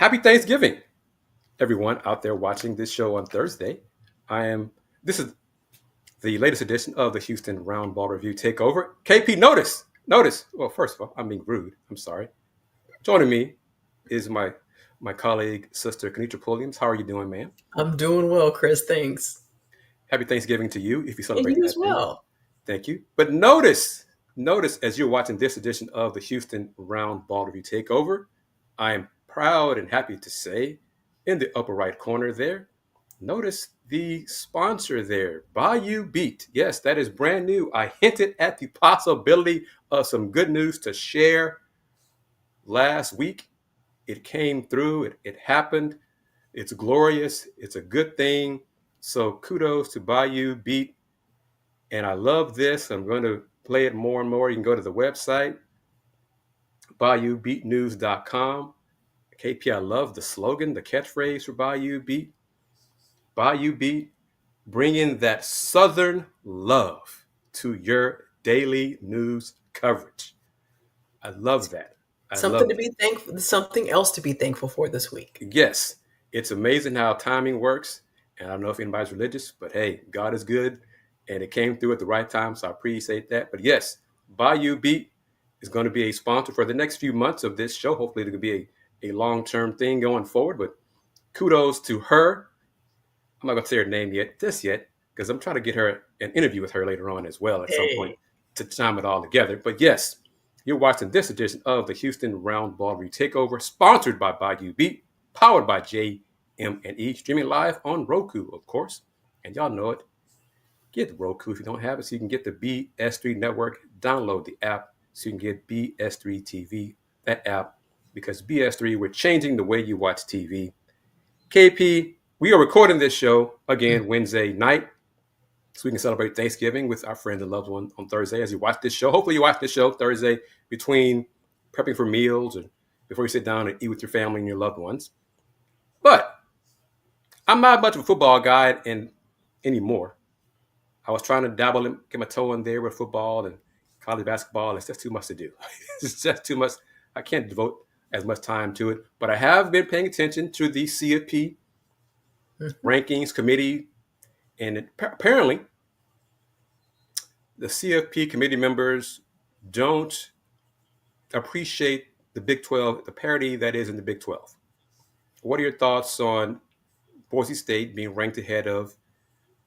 Happy Thanksgiving, everyone out there watching this show on Thursday. This is the latest edition of the Houston Roundball Review Takeover. KP, notice. Well, first of all, I'm being rude. I'm sorry. Joining me is my colleague, sister, Kenitra Pulliams. How are you doing, ma'am? I'm doing well, Chris. Thanks. Happy Thanksgiving to you if you And celebrate you that as day. well. Thank you. But notice as you're watching this edition of the Houston Roundball Review Takeover, I am proud and happy to say in the upper right corner there, notice the sponsor there, Bayou Beat. Yes, that is brand new. I hinted at the possibility of some good news to share last week. It came through, it happened. It's glorious. It's a good thing. So kudos to Bayou Beat. And I love this. I'm going to play it more and more. You can go to the website, BayouBeatNews.com. KP, I love the slogan, the catchphrase for Bayou Beat. Bayou Beat, bringing that Southern love to your daily news coverage. I love that. I Something love to that. be thankful. Something else to be thankful for this week. Yes, it's amazing how timing works. And I don't know if anybody's religious, but hey, God is good. And it came through at the right time. So I appreciate that. But yes, Bayou Beat is going to be a sponsor for the next few months of this show. Hopefully, it could be a long-term thing going forward. But kudos to her. I'm not going to say her name yet, because I'm trying to get her an interview with her later on as well at some point Hey, to chime it all together. But yes, you're watching this edition of the Houston Roundball Takeover, sponsored by Bayou Beat, powered by JM&E, streaming live on ROKU, of course. And y'all know it. Get Roku if you don't have it, so you can get the BS3 Network. Download the app so you can get BS3 TV, that app, because BS3, we're changing the way you watch TV. KP, we are recording this show again Wednesday night, so we can celebrate Thanksgiving with our friend and loved one on Thursday as you watch this show. Hopefully you watch this show Thursday between prepping for meals or before you sit down and eat with your family and your loved ones. But I'm not much of a football guy anymore. I was trying to dabble and get my toe in there with football and college basketball. It's just too much to do. It's just too much. I can't devote as much time to it. But I have been paying attention to the CFP rankings committee, and apparently the CFP committee members don't appreciate the Big 12, the parity that is in the Big 12. What are your thoughts on Boise State being ranked ahead of,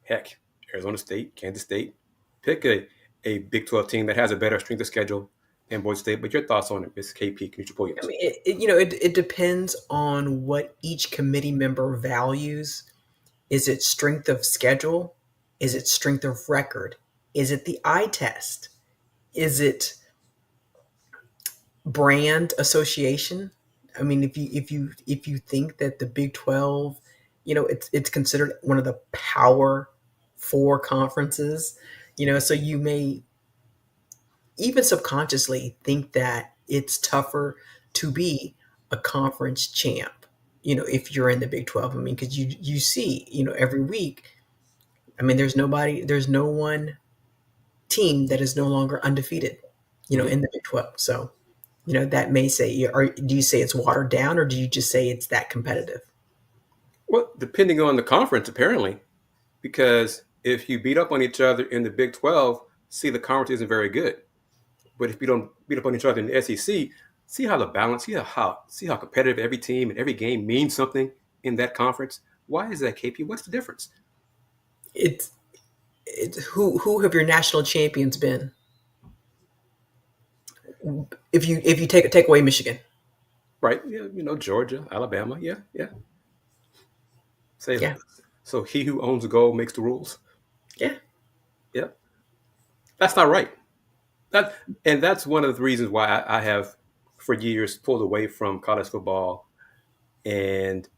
heck, Arizona State, Kansas State? Pick a Big 12 team that has a better strength of schedule than Boise State. But your thoughts on it, Ms. KP, can you pull I yours? mean, it depends on what each committee member values. Is it strength of schedule? Is it strength of record? Is it the eye test? Is it brand association? I mean, if you think that the Big 12, it's considered one of the power four conferences, so you may even subconsciously think that it's tougher to be a conference champ, if you're in the Big 12. I mean, because you see, every week, I mean, there's no one team that is no longer undefeated, Mm-hmm. in the Big 12. So, that may say, or do you say it's watered down, or do you just say it's that competitive? Well, depending on the conference, apparently, because if you beat up on each other in the Big 12, see, the conference isn't very good. But if you don't beat up on each other in the SEC, see how the balance, see how competitive every team and every game means something in that conference. Why is that, KP? What's the difference? It's who have your national champions been? If you take away Michigan, Right? Yeah, Georgia, Alabama. Yeah, yeah. Say yeah, so. He who owns the gold makes the rules. yeah. Yeah, that's not right. That and that's one of the reasons why I have, for years, pulled away from college football, and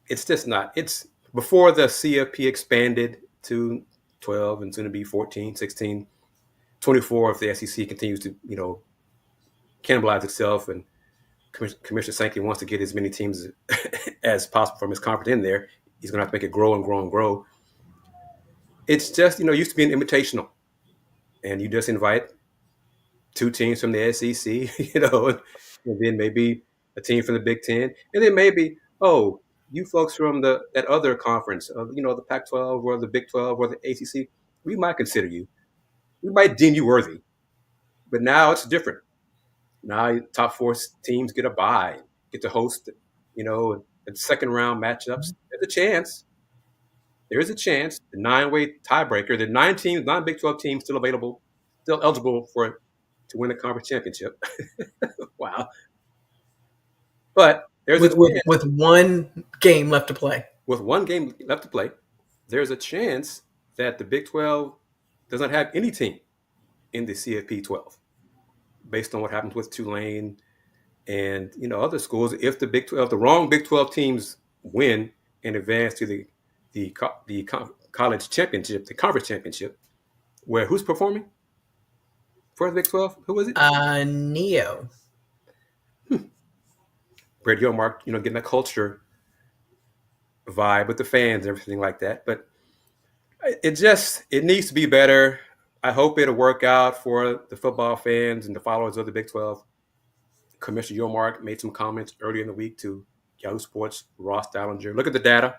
it's just not. It's before the CFP expanded to 12 and soon to be 14, 16, 24 if the SEC continues to, cannibalize itself and Commissioner Sankey wants to get as many teams as possible from his conference in there. He's going to have to make it grow and grow and grow. It's just, it used to be an invitational, and you just invite two teams from the SEC, and then maybe a team from the Big Ten, and then maybe, oh, you folks from that other conference, the Pac-12 or the Big 12 or the ACC, we might consider you. We might deem you worthy. But now it's different. Now top four teams get a bye, get to host, the second round matchups. There is a chance, the 9-way tiebreaker, the 9 teams, 9 Big 12 teams still available, still eligible to win the conference championship. Wow. But there's with one game left to play. With one game left to play, there's a chance that the Big 12 does not have any team in the CFP 12, based on what happens with Tulane and other schools. If the wrong Big 12 teams win and advance to the college championship, the conference championship, where who's performing for the Big 12? Who was it? Neo. Brett Yormark, getting that culture vibe with the fans and everything like that. But it needs to be better. I hope it'll work out for the football fans and the followers of the Big 12. Commissioner Yormark made some comments earlier in the week to Yahoo Sports, Ross Dallinger. Look at the data.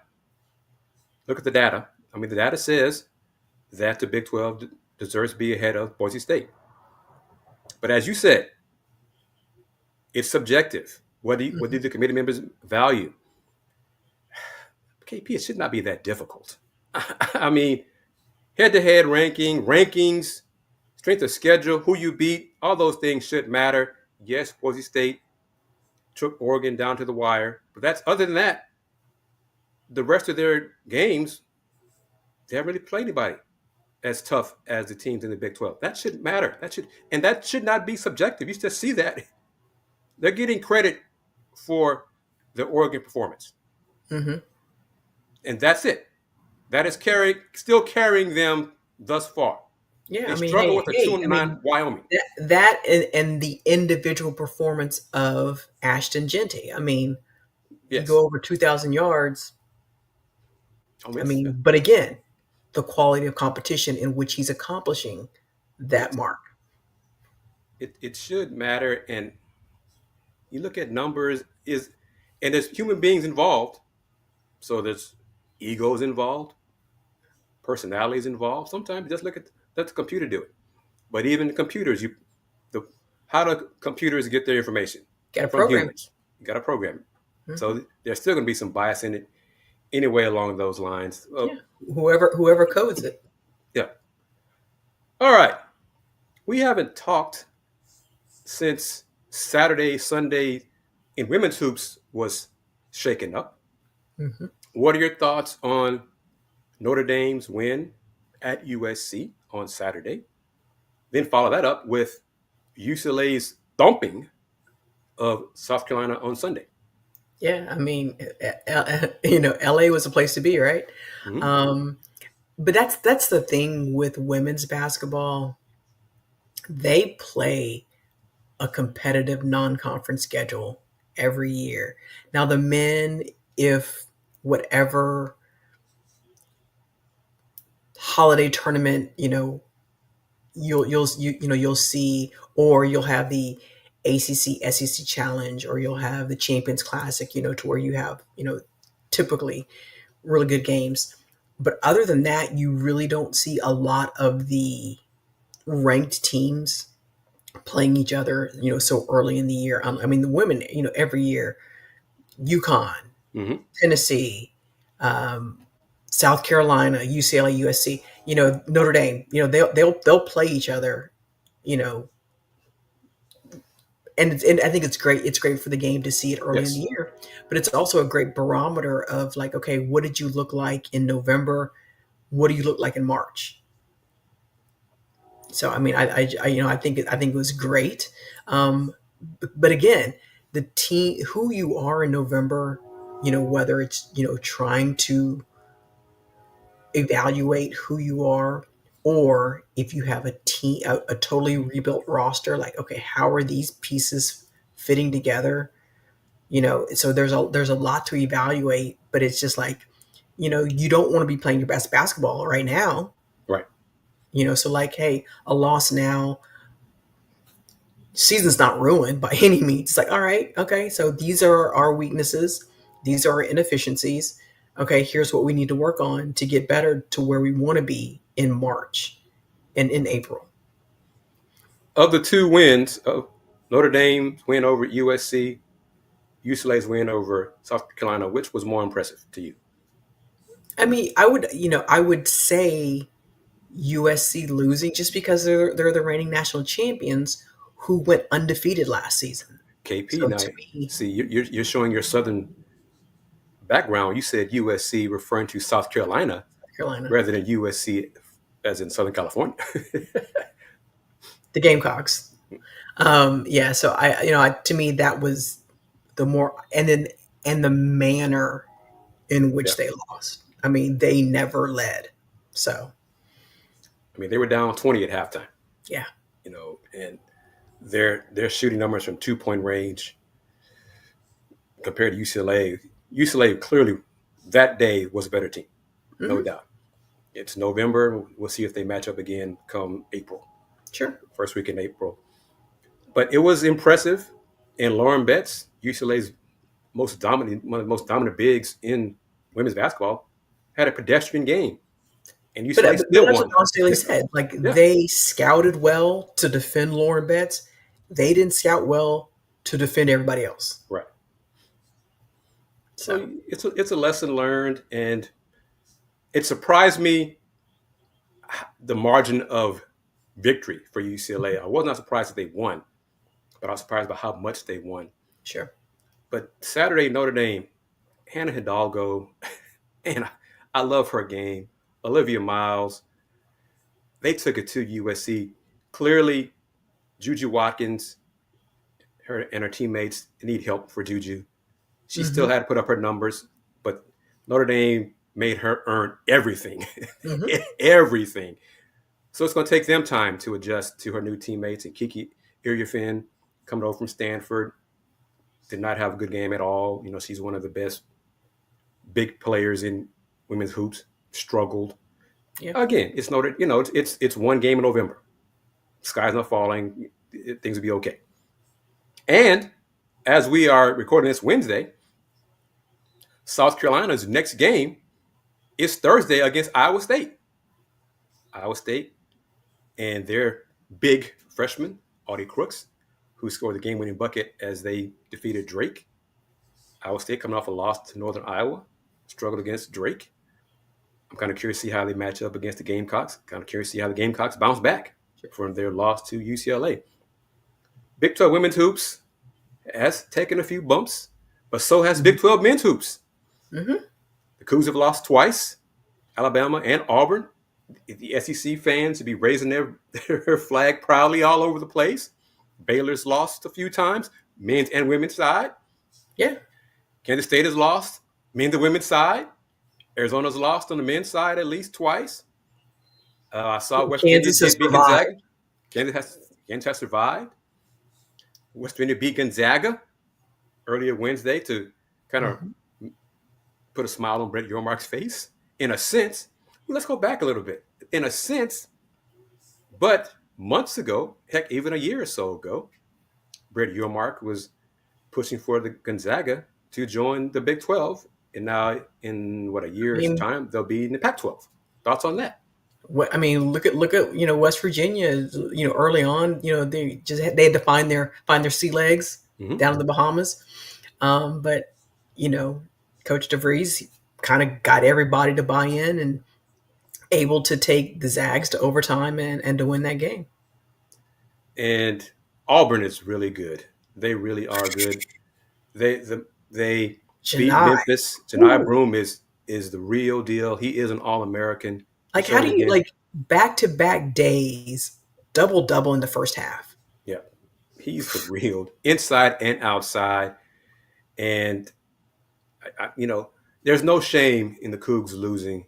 I mean, the data says that the Big 12 deserves to be ahead of Boise State. But as you said, it's subjective. What do the committee members value? KP, it should not be that difficult. I mean, head-to-head rankings, strength of schedule, who you beat, all those things should matter. Yes, Boise State took Oregon down to the wire, but other than that, the rest of their games, they haven't really played anybody as tough as the teams in the Big 12. That shouldn't matter. That should not be subjective. You just see that. They're getting credit for the Oregon performance. Mm-hmm. And that's it. That is still carrying them thus far. Yeah, they struggle with a 2-9 Wyoming. That and the individual performance of Ashton Jeanty. I mean, yes. You go over 2,000 yards. Oh, yes. I mean, but again, the quality of competition in which he's accomplishing that mark. It should matter, and you look at numbers and there's human beings involved, so there's egos involved, personalities involved. Sometimes you just let the computer do it. But even the computers, how do computers get their information? From humans. You got to program it. Mm-hmm. So there's still going to be some bias in it anyway along those lines. Yeah. Whoever codes it. Yeah. All right. We haven't talked since Saturday, Sunday in women's hoops was shaken up. Mm-hmm. What are your thoughts on Notre Dame's win at USC on Saturday? Then follow that up with UCLA's thumping of South Carolina on Sunday. Yeah, I mean, LA was a place to be, right? Mm-hmm. But that's the thing with women's basketball. They play a competitive non-conference schedule every year. Now the men, if whatever holiday tournament, you'll see, or you'll have the ACC SEC Challenge, or you'll have the Champions Classic, to where you have, typically really good games. But other than that, you really don't see a lot of the ranked teams playing each other, so early in the year. I mean, the women, every year, UConn, mm-hmm. Tennessee, South Carolina, UCLA, USC, Notre Dame, they'll play each other, and I think it's great. It's great for the game to see it early in the year, but it's also a great barometer of like, okay, what did you look like in November? What do you look like in March? So, I mean, I think it was great. But again, the team, who you are in November, whether it's, trying to evaluate who you are, or if you have a team, a totally rebuilt roster, like, okay, how are these pieces fitting together? So there's a lot to evaluate, but it's just like, you don't want to be playing your best basketball right now. Right. So like, hey, a loss now season's not ruined by any means. It's like, all right, okay, so these are our weaknesses, these are our inefficiencies. Okay, here's what we need to work on to get better to where we want to be in March and in April. Of the two wins, of Notre Dame's win over USC, UCLA's win over South Carolina, which was more impressive to you? I mean, I would say USC losing just because they're the reigning national champions who went undefeated last season. KP, So now, to me, see, you're showing your Southern background. You said USC referring to South Carolina Carolina, rather than USC as in Southern California. the Gamecocks. Yeah, so to me that was the more, and the manner in Yeah. which they lost. I mean, they never led. So I mean, they were down 20 at halftime, yeah, and their shooting numbers from 2-point range compared to UCLA. UCLA clearly that day was a better team, no doubt. It's November. We'll see if they match up again come April, sure. first week in April. But it was impressive. And Lauren Betts, UCLA's one of the most dominant bigs in women's basketball, had a pedestrian game. And UCLA But still that's what won. Don Staley said. Like Yeah, they scouted well to defend Lauren Betts. They didn't scout well to defend everybody else. right. So So it's a lesson learned, and it surprised me the margin of victory for UCLA. I was not surprised that they won, but I was surprised by how much they won. sure. But Saturday, Notre Dame, Hannah Hidalgo, and I love her game. Olivia Miles, they took it to USC. Clearly, Juju Watkins, her and her teammates need help for Juju. She still had to put up her numbers, but Notre Dame made her earn everything, everything. So it's going to take them time to adjust to her new teammates. And Kiki Iriafin, coming over from Stanford, did not have a good game at all. She's one of the best big players in women's hoops. Struggled. Yeah. Again, it's noted. It's one game in November. Sky's not falling. Things will be okay. And as we are recording this Wednesday, South Carolina's next game is Thursday against Iowa State. Iowa State and their big freshman, Audie Crooks, who scored the game-winning bucket as they defeated Drake. Iowa State coming off a loss to Northern Iowa, struggled against Drake. I'm kind of curious to see how they match up against the Gamecocks. Kind of curious to see how the Gamecocks bounce back from their loss to UCLA. Big 12 women's hoops has taken a few bumps, but so has Big 12 men's hoops. The Coogs have lost twice, Alabama and Auburn. The SEC fans would be raising their flag proudly all over the place. Baylor's lost a few times, men's and women's side. Yeah. Kansas State has lost, men's and women's side. Arizona's lost on the men's side at least twice. I saw West Virginia beat Gonzaga. Kansas has survived. West Virginia beat Gonzaga earlier Wednesday to kind of put a smile on Brett Yormark's face. In a sense, let's go back a little bit. In a sense, but months ago, heck, even a year or so ago, Brett Yormark was pushing for the Gonzaga to join the Big 12. And now, in a year's time, they'll be in the Pac-12. Thoughts on that? I mean, look at West Virginia. Early on, they had to find their sea legs down in the Bahamas. But Coach DeVries kind of got everybody to buy in and able to take the Zags to overtime and to win that game. And Auburn is really good. They really are good. They beat Memphis. Janai Broome is the real deal. He is an All-American. Like, how do you back-to-back days, double in the first half? Yeah, he's the real inside and outside. And there's no shame in the Cougs losing.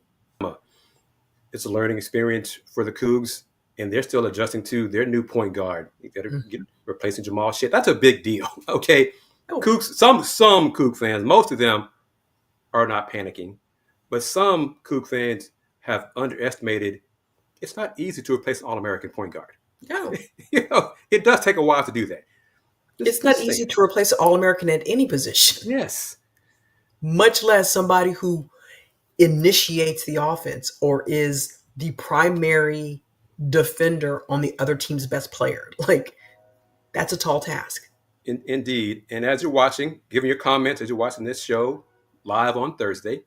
It's a learning experience for the Cougs, and they're still adjusting to their new point guard. They're replacing Jamal Shit. That's a big deal. Okay, Cougs. Some Coug fans, most of them are not panicking, but some Coug fans have underestimated. It's not easy to replace an All-American point guard. No, It does take a while to do that. it's not easy to replace an All-American at any position. Yes. Much less somebody who initiates the offense or is the primary defender on the other team's best player. Like, that's a tall task. Indeed. And as you're watching, giving your comments as you're watching this show live on Thursday,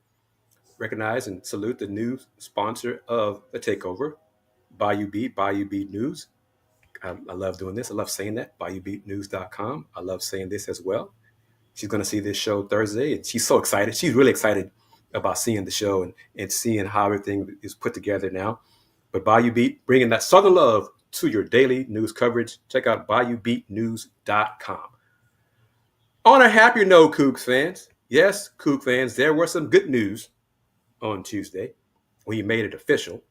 recognize and salute the new sponsor of the Takeover, Bayou Beat News. I love doing this. I love saying that, BayouBeatNews.com. I love saying this as well. She's going to see this show Thursday, and she's so excited. She's really excited about seeing the show and seeing how everything is put together now. But Bayou Beat, bringing that Southern love to your daily news coverage. Check out BayouBeatNews.com. On a happier note, Coogs fans, yes, Coug fans, there was some good news on Tuesday when you made it official.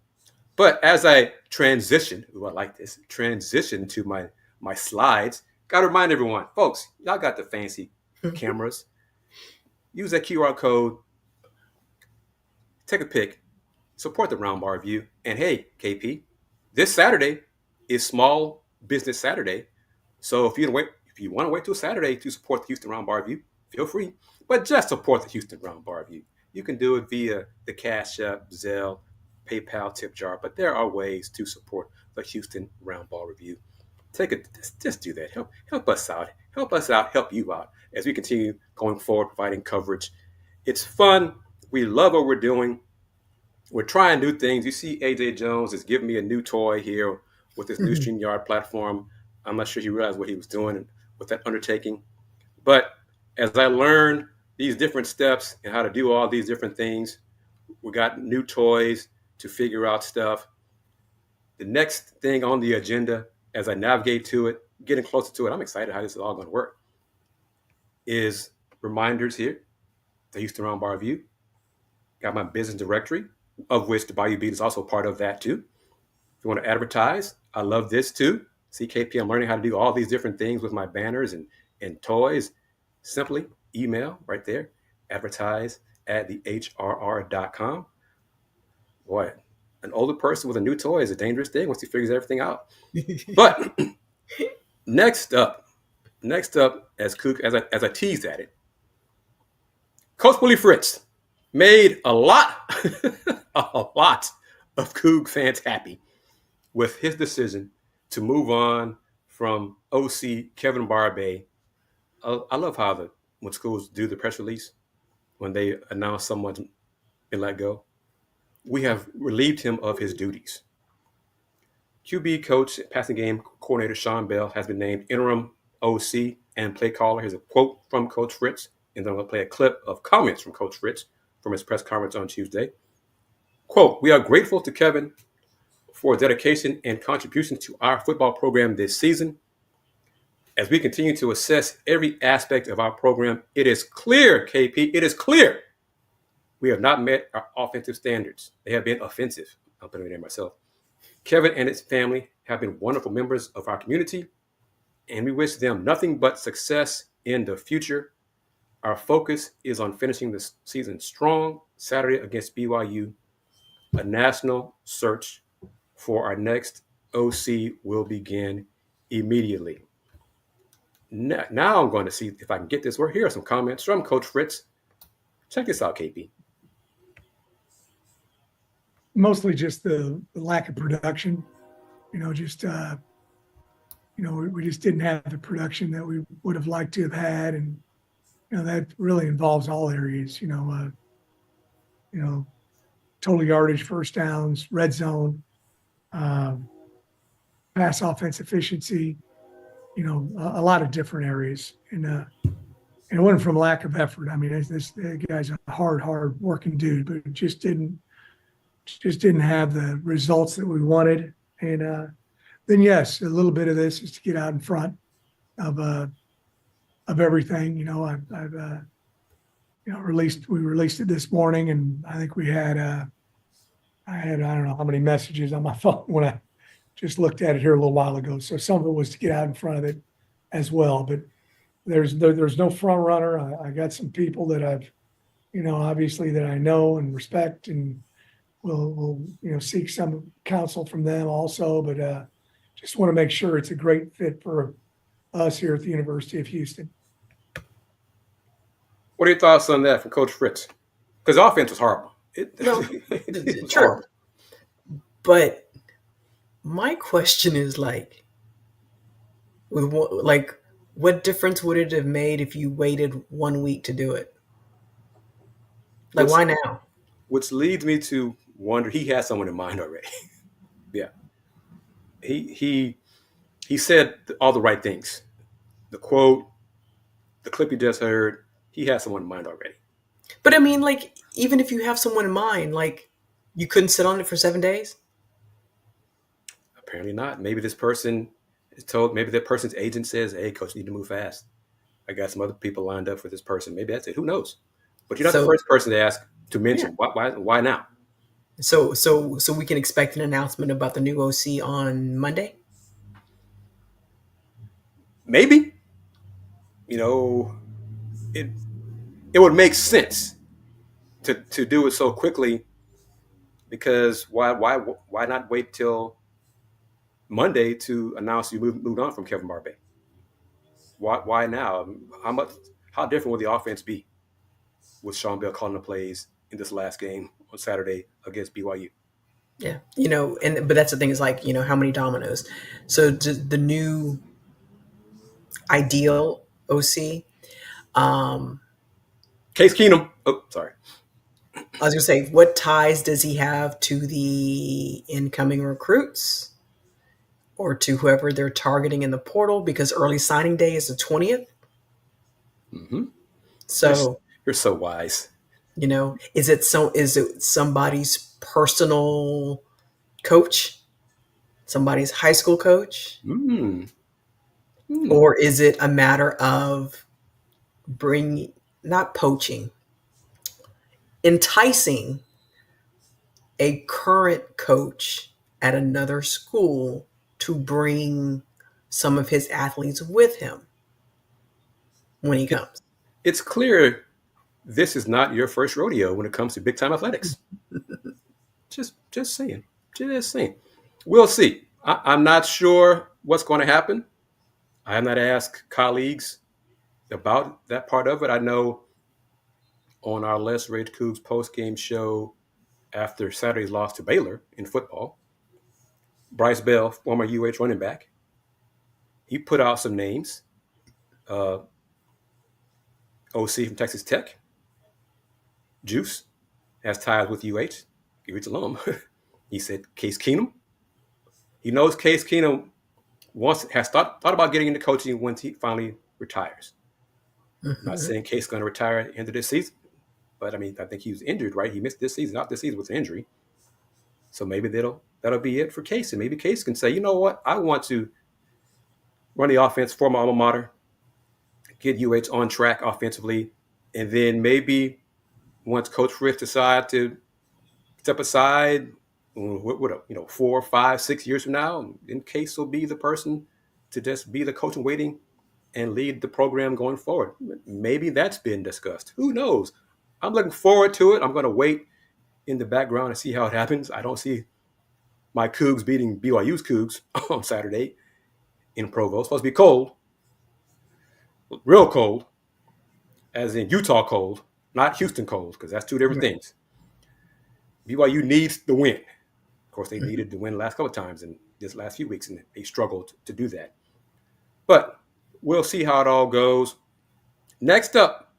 But as I transition to my slides, got to remind everyone, folks, y'all got the fancy cameras. Use that QR code. Take a pic. Support the Roundball Review. And hey, KP, this Saturday is Small Business Saturday. So if you want to wait till Saturday to support the Houston Roundball Review, feel free. But just support the Houston Roundball Review. You can do it via the Cash App, Zelle, PayPal, tip jar. But there are ways to support the Houston Roundball Review. Just do that. Help us out. Help you out as we continue going forward, providing coverage. It's fun. We love what we're doing. We're trying new things. You see AJ Jones is giving me a new toy here with this new StreamYard platform. I'm not sure he realized what he was doing with that undertaking. But as I learn these different steps and how to do all these different things, we got new toys to figure out stuff. The next thing on the agenda, as I navigate to it, getting closer to it, I'm excited how this is all going to work, is reminders here. The Houston Roundball Review. Got my business directory, of which the Bayou Beat is also part of that too. If you want to advertise, I love this too. CKP, I'm learning how to do all these different things with my banners and toys. Simply email right there, advertise@thehrr.com. Boy, an older person with a new toy is a dangerous thing once he figures everything out. But next up, as I teased at it, Coach Willie Fritz made a lot of Coug fans happy with his decision to move on from OC Kevin Barbay. I love how when schools do the press release, when they announce someone's been let go, we have relieved him of his duties. QB coach, passing game coordinator Sean Bell has been named interim OC and play caller. Here's a quote from Coach Fritz, and then I'm going to play a clip of comments from Coach Fritz from his press conference on Tuesday. Quote, "We are grateful to Kevin for dedication and contributions to our football program this season. As we continue to assess every aspect of our program, it is clear, KP, it is clear we have not met our offensive standards. They have been offensive." I'm putting it in myself. "Kevin and his family have been wonderful members of our community, and we wish them nothing but success in the future. Our focus is on finishing the season strong Saturday against BYU. A national search for our next OC will begin immediately." Now I'm going to see if I can get this. Here are some comments from Coach Fritz. Check this out, KP. Mostly just the lack of production. We just didn't have the production that we would have liked to have had. And, that really involves all areas, total yardage, first downs, red zone, pass offense efficiency, a lot of different areas. And it wasn't from lack of effort. I mean, this guy's a hard working dude, but just didn't have the results that we wanted. And then, yes, a little bit of this is to get out in front of everything. We released it this morning, and I think we had I don't know how many messages on my phone when I just looked at it here a little while ago. So some of it was to get out in front of it as well. But there's no front runner. I got some people that I've, obviously that I know and respect, and will seek some counsel from them also. But just want to make sure it's a great fit for us here at the University of Houston. What are your thoughts on that from Coach Fritz? Because the offense was horrible. It was True. horrible. But my question is like, what difference would it have made if you waited 1 week to do it? Like, why now? Which leads me to wonder, he had someone in mind already. Yeah. He said all the right things. The quote, the clip you just heard, he had someone in mind already. But I mean, like, even if you have someone in mind, like, you couldn't sit on it for 7 days? Apparently not. Maybe this person is told, maybe that person's agent says, hey, coach, you need to move fast. I got some other people lined up for this person. Maybe that's it. Who knows? But you're not the first person to ask, to mention. Yeah. Why now? So we can expect an announcement about the new OC on Monday? Maybe. You know, it would make sense to do it so quickly, because why not wait till Monday to announce you moved on from Kevin Barbay? Why now? How different will the offense be with Sean Bell calling the plays in this last game on Saturday against BYU? Yeah, but that's the thing, is like, how many dominoes? So the new ideal OC, Case Keenum. Oh, sorry. I was gonna say, what ties does he have to the incoming recruits or to whoever they're targeting in the portal? Because early signing day is the 20th. Mm-hmm. So you're so wise. Is it somebody's personal coach, somebody's high school coach, or is it a matter of not poaching, enticing a current coach at another school to bring some of his athletes with him when he comes? It's clear this is not your first rodeo when it comes to big time athletics. Just saying. We'll see. I'm not sure what's going to happen. I have not asked colleagues about that part of it. I know on our Let's Rage Coogs post-game show after Saturday's loss to Baylor in football, Bryce Bell, former UH running back, he put out some names. OC from Texas Tech, Juice, has ties with UH alum. He said Case Keenum. He knows Case Keenum has thought about getting into coaching once he finally retires. I'm not saying Case is going to retire at the end of this season, but I think he was injured, right? He missed this season, not this season with an injury. So maybe that'll be it for Case. And maybe Case can say, you know what? I want to run the offense for my alma mater, get UH on track offensively, and then maybe once Coach Fritz decides to step aside, 4, 5, 6 years from now, then Case will be the person to just be the coach in waiting and lead the program going forward. Maybe that's been discussed. Who knows? I'm looking forward to it. I'm going to wait in the background and see how it happens. I don't see my Coogs beating BYU's Coogs on Saturday in Provo. It's supposed to be cold, real cold, as in Utah cold, not Houston cold, because that's two different things. BYU needs the win. Of course, they needed the win the last couple of times in this last few weeks, and they struggled to do that. But we'll see how it all goes. Next up,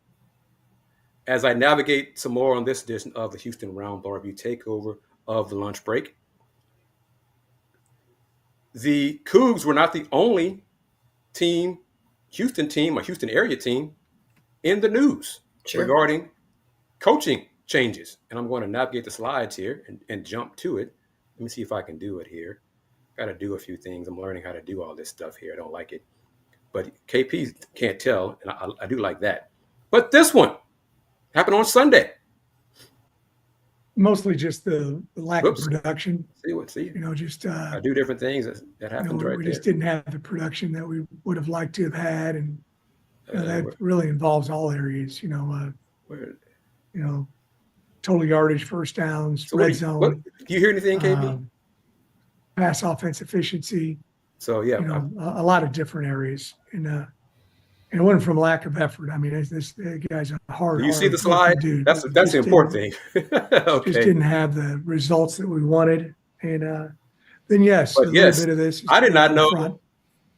as I navigate some more on this edition of the Houston Roundball Review takeover of the lunch break, the Cougs were not the only Houston team or Houston area team in the news regarding coaching changes. And I'm going to navigate the slides here and jump to it. Let me see if I can do it here. Got to do a few things. I'm learning how to do all this stuff here. I don't like it. But KP can't tell, and I do like that. But this one happened on Sunday. Mostly just the lack of production. See. Just I do different things that happened right there. We just didn't have the production that we would have liked to have had, and that really involves all areas. Total yardage, first downs, red zone. Do you hear anything, KB? Pass offense efficiency. So yeah, a lot of different areas, and it wasn't from lack of effort. I mean, this guy's a hard, do you see the working slide? dude. That's the important thing. Just Okay, didn't have the results that we wanted, and then yes, but a little yes, bit of this is I did not in know front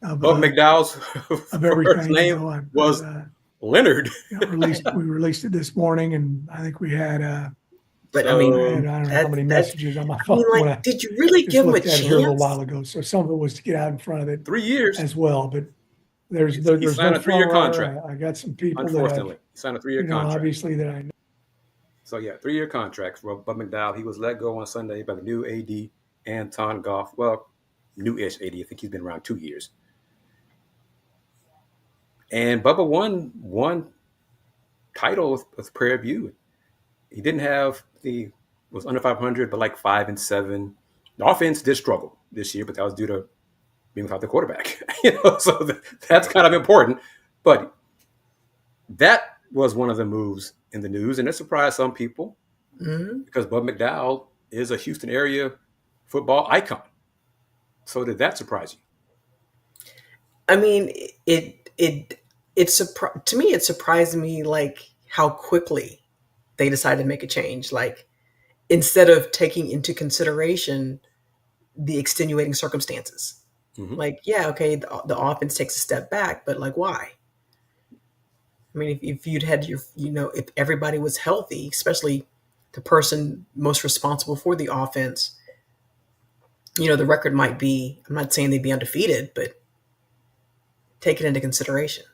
of Bubba McDowell's of first everything. name was Leonard. We released it this morning, and I think we had But So- I mean, I don't know how many messages on my I phone mean, when like, I did you really just give him a looked at it here a little chance? while ago. So some of it was to get out in front of it 3 years. as well. But there's He no signed a 3-year front runner. contract. I got some people that Unfortunately, he signed a 3-year contract. obviously that I know. So yeah, 3-year contract for Bubba McDowell. He was let go on Sunday by the new AD, Anton Goff. Well, new-ish AD. I think he's been around 2 years. And Bubba won one title with Prairie View. He didn't have was under 500, but like 5-7. The offense did struggle this year, but that was due to being without the quarterback. So that's kind of important. But that was one of the moves in the news, and it surprised some people because Bubba McDowell is a Houston area football icon. So did that surprise you? I mean, to me, it surprised me like how quickly they decided to make a change. Like, instead of taking into consideration the extenuating circumstances. Mm-hmm. Like, yeah, okay, the offense takes a step back, but like, why? I mean, if you'd had if everybody was healthy, especially the person most responsible for the offense, the record might be, I'm not saying they'd be undefeated, but take it into consideration.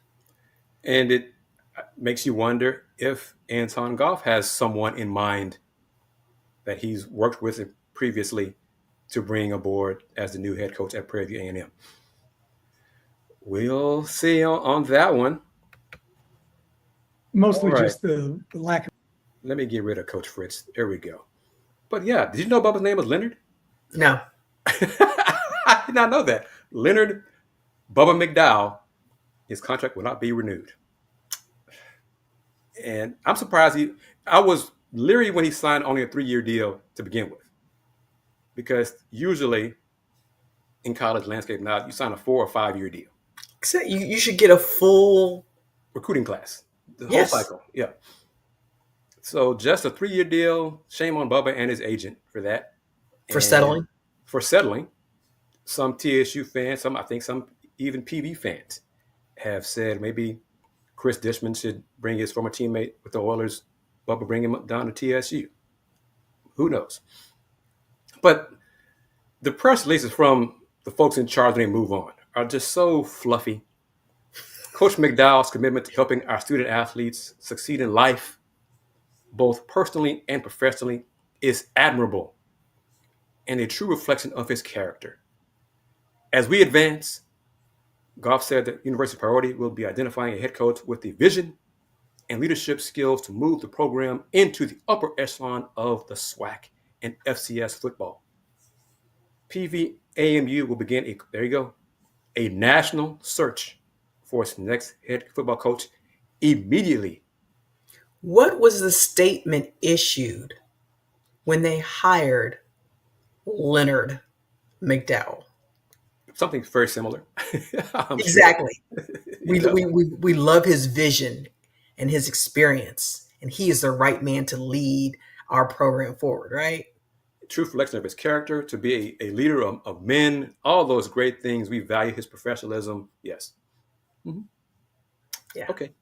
And it makes you wonder if Anton Goff has someone in mind that he's worked with previously to bring aboard as the new head coach at Prairie View A&M. We'll see on that one. Mostly All right. just the lack of. Let me get rid of Coach Fritz. There we go. But yeah, did you know Bubba's name was Leonard? No. I did not know that. Leonard Bubba McDowell, his contract will not be renewed. And I'm surprised I was leery when he signed only a 3-year deal to begin with. Because usually in college landscape now, you sign a 4 or 5-year deal. Except you should get a full recruiting class. The Yes. whole cycle. Yeah. So just a 3-year deal. Shame on Bubba and his agent for that. for settling. For settling. Some TSU fans, some even PV fans have said maybe Chris Dishman should bring his former teammate with the Oilers, Bubba, bring him down to TSU. Who knows? But the press releases from the folks in charge when they move on are just so fluffy. Coach McDowell's commitment to helping our student athletes succeed in life, both personally and professionally, is admirable and a true reflection of his character. As we advance, Goff said that university priority will be identifying a head coach with the vision and leadership skills to move the program into the upper echelon of the SWAC and FCS football. PVAMU will begin a national search for its next head football coach immediately. What was the statement issued when they hired Leonard McDowell? Something very similar. Exactly. Sure. We love his vision and his experience, and he is the right man to lead our program forward, right? True reflection of his character, to be a leader of men, all those great things. We value his professionalism. Yes. Mm-hmm. Yeah. Okay.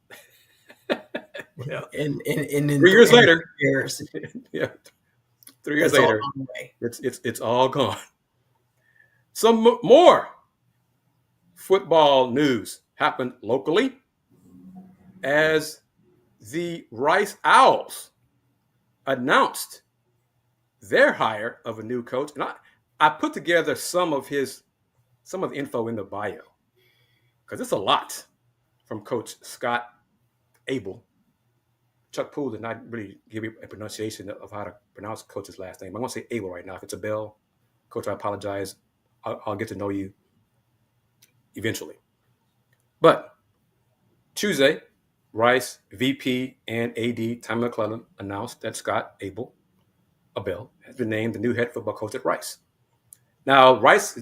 Yeah. And 3 years later. Yeah. 3 years later, it's all gone. Some more football news happened locally as the Rice Owls announced their hire of a new coach. And I put together some of the info in the bio because it's a lot from Coach Scott Abell. Chuck Poole did not really give me a pronunciation of how to pronounce Coach's last name. I'm going to say Abell right now. If it's Abell, Coach, I apologize. I'll get to know you eventually. But Tuesday, Rice VP and AD Tommy McClellan announced that Scott Abell has been named the new head football coach at Rice. Now, Rice,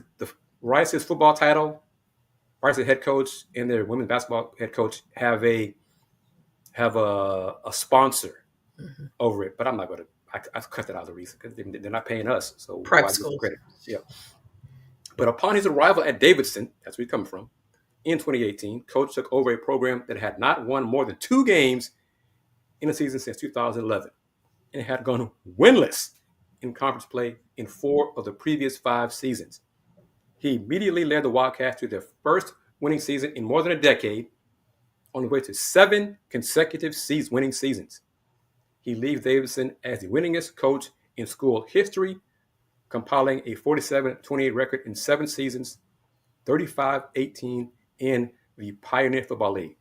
Rice's football title, Rice's head coach and their women's basketball head coach have a sponsor over it, but I'm not going to. I cut that out of the reason because they're not paying us, so Prep why give schools. credit? Yeah. But upon his arrival at Davidson, that's where he comes from, in 2018, Coach took over a program that had not won more than 2 games in a season since 2011, and had gone winless in conference play in 4 of the previous 5 seasons. He immediately led the Wildcats to their first winning season in more than a decade, on the way to 7 consecutive winning seasons. He leaves Davidson as the winningest coach in school history, compiling a 47-28 record in 7 seasons, 35-18 in the Pioneer Football League.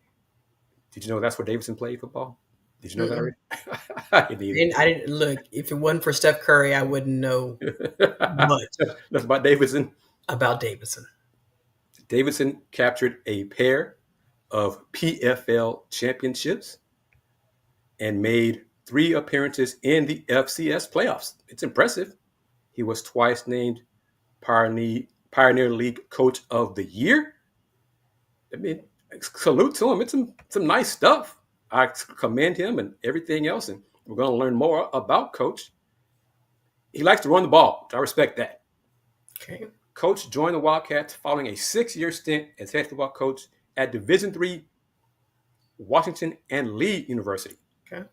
Did you know that's where Davidson played football? Did you know that already? I didn't look. If it wasn't for Steph Curry, I wouldn't know much. That's about Davidson. Davidson captured a pair of PFL championships and made 3 appearances in the FCS playoffs. It's impressive. He was twice named Pioneer League Coach of the Year. I mean, salute to him. It's some nice stuff. I commend him and everything else, and we're going to learn more about Coach. He likes to run the ball. I respect that. Okay. Coach joined the Wildcats following a 6-year stint as head football coach at Division III Washington and Lee University. Okay.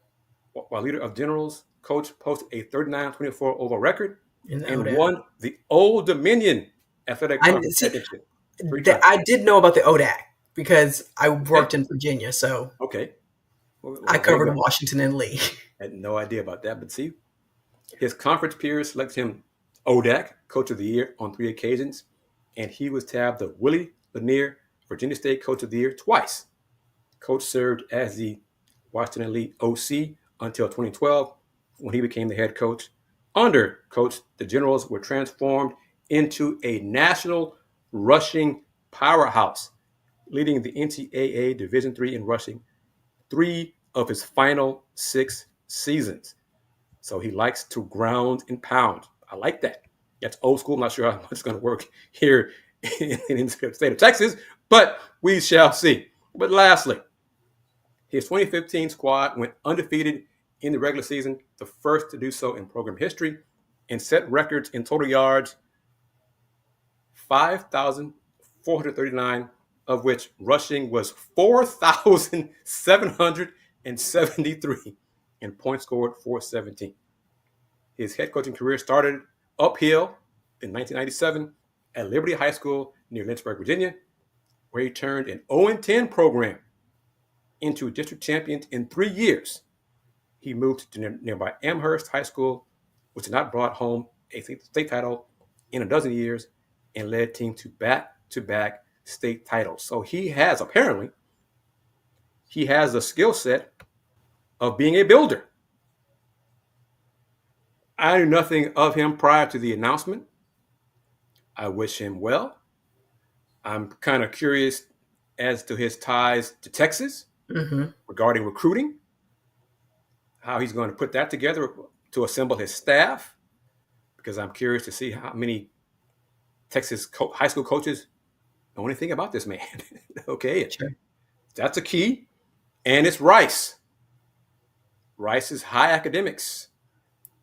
While leader of generals, Coach posted a 39-24 overall record and won the Old Dominion Athletic Conference Championship. I did know about the ODAC because I worked in Virginia, so okay. Well, I covered Washington and Lee. I had no idea about that, but see, his conference peers selected him ODAC Coach of the Year on 3 occasions, and he was tabbed the Willie Lanier Virginia State Coach of the Year twice. Coach served as the Washington and Lee OC until 2012, when he became the head coach. Under Coach, the Generals were transformed into a national rushing powerhouse, leading the NCAA Division III in rushing 3 of his final 6 seasons. So he likes to ground and pound. I like that. That's old school. I'm not sure how much it's going to work here in the state of Texas, but we shall see. But lastly, his 2015 squad went undefeated in the regular season, the first to do so in program history, and set records in total yards, 5,439, of which rushing was 4,773, and points scored 417. His head coaching career started uphill in 1997 at Liberty High School near Lynchburg, Virginia, where he turned an 0-10 program into district champions in 3 years. He moved to nearby Amherst High School, which had not brought home a state title in a dozen years, and led team to back-to-back state titles. So he has the skill set of being a builder. I knew nothing of him prior to the announcement. I wish him well. I'm kind of curious as to his ties to Texas regarding recruiting, how he's going to put that together to assemble his staff, because I'm curious to see how many Texas high school coaches know anything about this man. Okay, sure. That's a key. And it's Rice. Rice is high academics.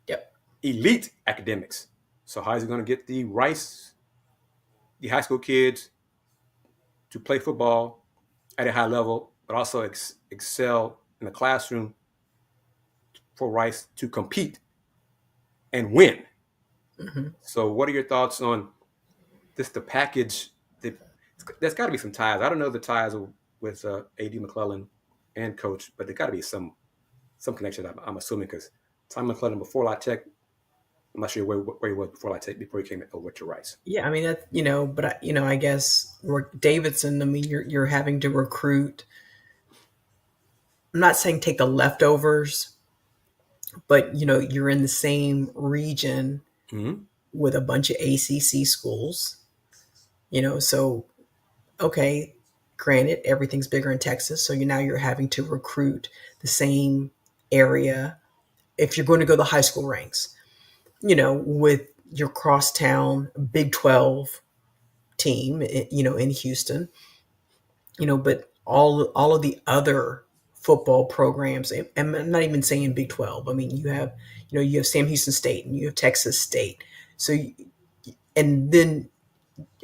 Yep. Elite academics. So how is he going to get the high school kids to play football at a high level, but also excel in the classroom for Rice to compete and win? So what are your thoughts on the package? There's got to be some ties. I don't know the ties with A.D. McClellan and Coach, but there got to be some connection, I'm assuming, because Tom McClellan, before I checked, I'm not sure where he was before he came over to Rice. Yeah, I mean, that, but I guess Davidson, I mean, you're having to recruit. I'm not saying take the leftovers, but you're in the same region with a bunch of ACC schools. So okay, granted, everything's bigger in Texas, so you're having to recruit the same area if you're going to go the high school ranks. With your crosstown Big 12 team, in Houston, but all of the other football programs, and I'm not even saying Big 12. I mean, you have Sam Houston State and you have Texas State. So, and then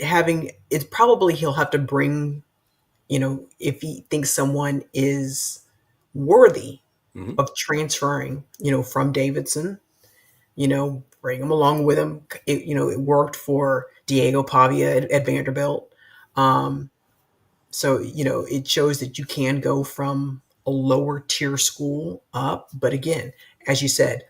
having it, probably he'll have to bring, if he thinks someone is worthy of transferring, from Davidson, bring him along with him. It worked for Diego Pavia at Vanderbilt. So, it shows that you can go from a lower tier school up. But again, as you said,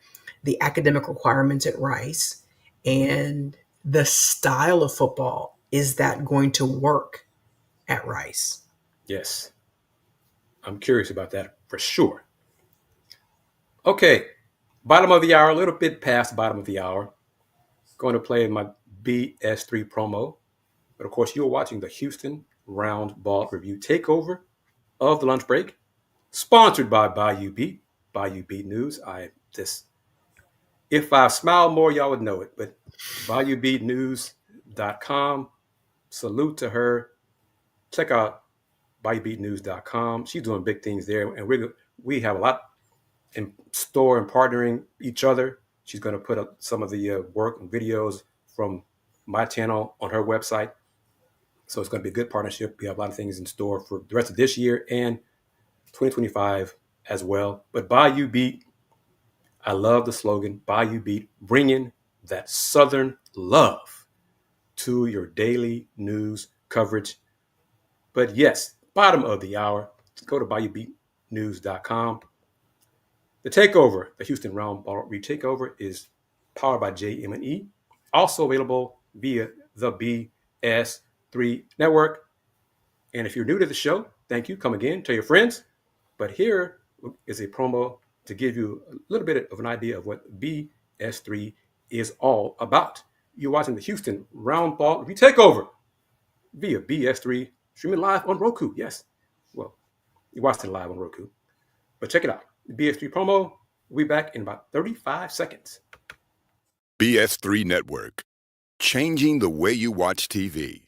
the academic requirements at Rice and the style of football, is that going to work at Rice? Yes. I'm curious about that for sure. Okay. Bottom of the hour, a little bit past the bottom of the hour. Going to play my BS3 promo. But of course, you're watching the Houston Roundball Review Takeover of the lunch break, sponsored by Bayou Beat, Bayou Beat News. If I smiled more, y'all would know it. But BayouBeatNews.com. Salute to her. Check out BayouBeatNews.com. She's doing big things there, and we have a lot in store and partnering each other. She's going to put up some of the work and videos from my channel on her website. So it's going to be a good partnership. We have a lot of things in store for the rest of this year and 2025 as well. But Bayou Beat, I love the slogan, Bayou Beat, bringing that Southern love to your daily news coverage. But yes, bottom of the hour, go to BayouBeatNews.com. The takeover, the Houston Roundball Takeover, is powered by JM&E, also available via the BS3 Network. And if you're new to the show, thank you. Come again, tell your friends. But here is a promo to give you a little bit of an idea of what BS3 is all about. You're watching the Houston Roundball Takeover via BS3, streaming live on Roku. Yes. Well, you're watching it live on Roku. But check it out. The BS3 promo. We'll be back in about 35 seconds. BS3 Network, changing the way you watch TV.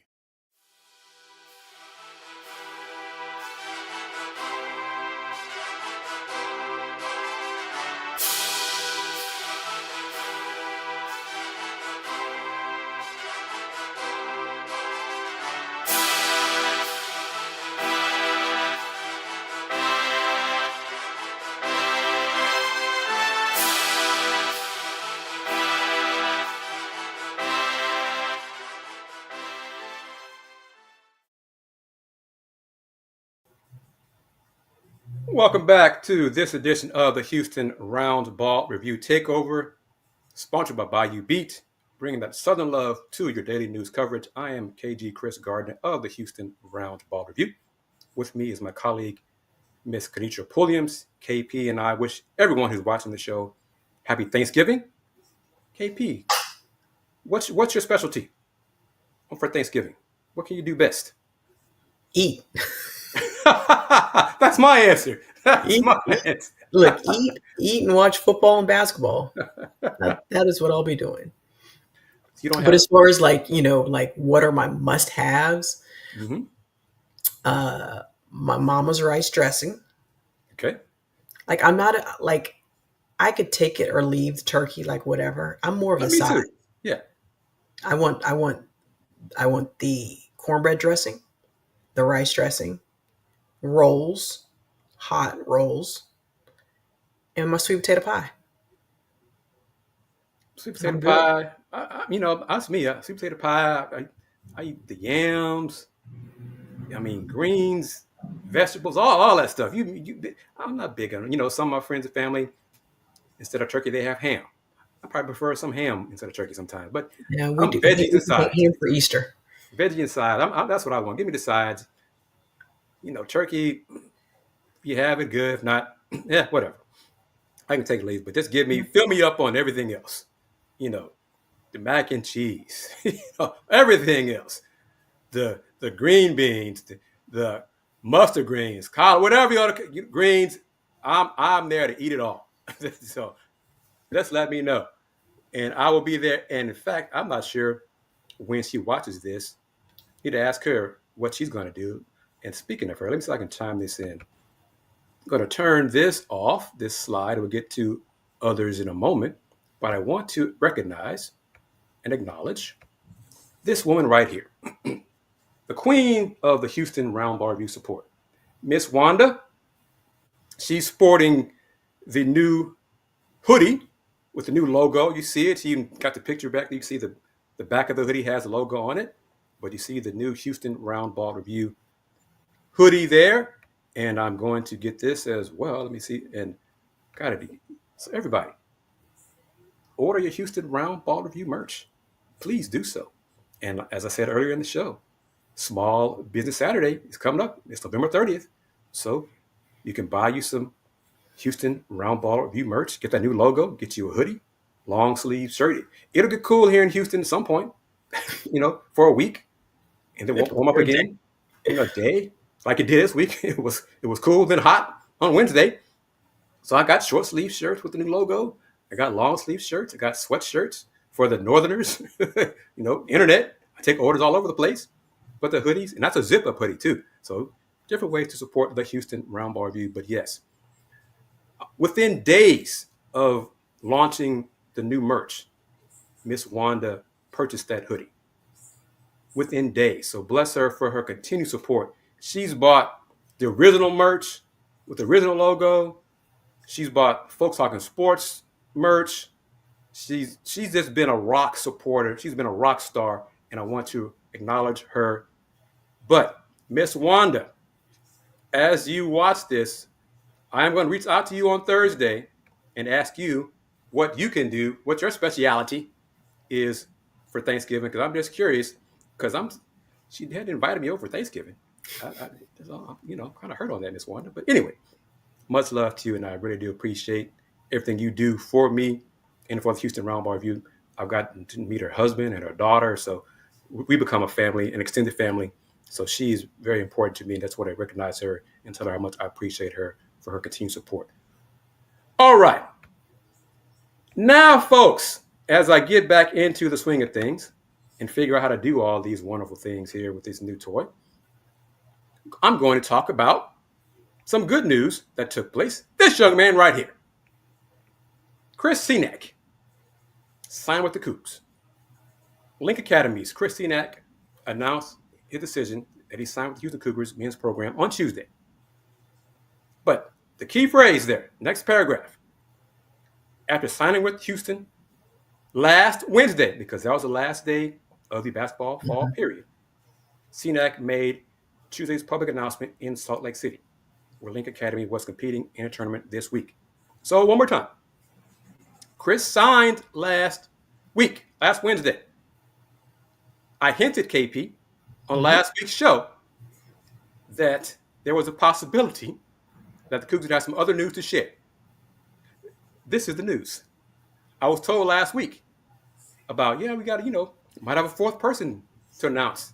Welcome back to this edition of the Houston Roundball Review Takeover, sponsored by Bayou Beat, bringing that Southern love to your daily news coverage. I am KG Chris Gardner of the Houston Roundball Review. With me is my colleague, Miss Kenitra Pulliams. KP and I wish everyone who's watching the show happy Thanksgiving. KP, what's your specialty for Thanksgiving? What can you do best? Eat. That's my answer. My answer. Look, eat and watch football and basketball. That is what I'll be doing. But as far as what are my must-haves? Mm-hmm. My mama's rice dressing. Okay. I'm not I could take it or leave the turkey, whatever. I'm more of a side. Too. Yeah. I want the cornbread dressing, the rice dressing, rolls, hot rolls, and my sweet potato pie. Sweet potato pie. That's me. Sweet potato pie. I eat the yams. Greens, vegetables, all that stuff. I'm not big on it. Some of my friends and family, instead of turkey, they have ham. I probably prefer some ham instead of turkey sometimes. But yeah, I'm veggies and sides. Ham for Easter. Veggie and sides. That's what I want. Give me the sides. Turkey, if you have it, good. If not, yeah, whatever. I can take it later, but just fill me up on everything else. The mac and cheese, everything else. The green beans, the mustard greens, collard, whatever you want to greens. I'm there to eat it all. So just let me know, and I will be there. And in fact, I'm not sure when she watches this, need to ask her what she's going to do. And speaking of her, let me see if I can chime this in. I'm going to turn this off, this slide. We'll get to others in a moment. But I want to recognize and acknowledge this woman right here, the queen of the Houston Roundball Review support, Miss Wanda. She's sporting the new hoodie with the new logo. You see it. She even got the picture back. You see the back of the hoodie has the logo on it. But you see the new Houston Roundball Review hoodie there. And I'm going to get this as well. Let me see. And got it. So everybody, order your Houston Roundball Review merch. Please do so. And as I said earlier in the show, Small Business Saturday is coming up. It's November 30th. So you can buy you some Houston Roundball Review merch. Get that new logo. Get you a hoodie, long sleeve shirt. It'll get cool here in Houston at some point, for a week. And then warm up again in a day like it did this week. It was cool, then hot on Wednesday. So I got short sleeve shirts with the new logo. I got long sleeve shirts. I got sweatshirts for the Northerners. Internet. I take orders all over the place. But the hoodies, and that's a zip up hoodie too. So different ways to support the Houston Roundball Review. But yes, within days of launching the new merch, Miss Wanda purchased that hoodie. Within days. So bless her for her continued support. She's bought the original merch with the original logo. She's bought Folks Talking Sports merch. She's just been a rock supporter. She's been a rock star, and I want to acknowledge her. But Miss Wanda, as you watch this, I am going to reach out to you on Thursday and ask you what you can do, what your specialty is for Thanksgiving, because I'm just curious, because she had invited me over for Thanksgiving. I kind of hurt on that, Miss Wanda. But anyway, much love to you, and I really do appreciate everything you do for me and for the Houston Roundball Review. I've gotten to meet her husband and her daughter, so we become a family, an extended family. So she's very important to me, and that's what I recognize her and tell her how much I appreciate her for her continued support. All right. Now, folks, as I get back into the swing of things and figure out how to do all these wonderful things here with this new toy, I'm going to talk about some good news that took place. This young man right here, Chris Cenac, signed with the Coogs. Link Academy's Chris Cenac announced his decision that he signed with the Houston Cougars men's program on Tuesday. But the key phrase there, next paragraph, after signing with Houston last Wednesday, because that was the last day of the basketball fall period, Cenac made Tuesday's public announcement in Salt Lake City, where Link Academy was competing in a tournament this week. So one more time. Chris signed last Wednesday. I hinted, KP, on last week's show that there was a possibility that the Cougs would have some other news to share. This is the news. I was told last week about, we got to, might have a fourth person to announce.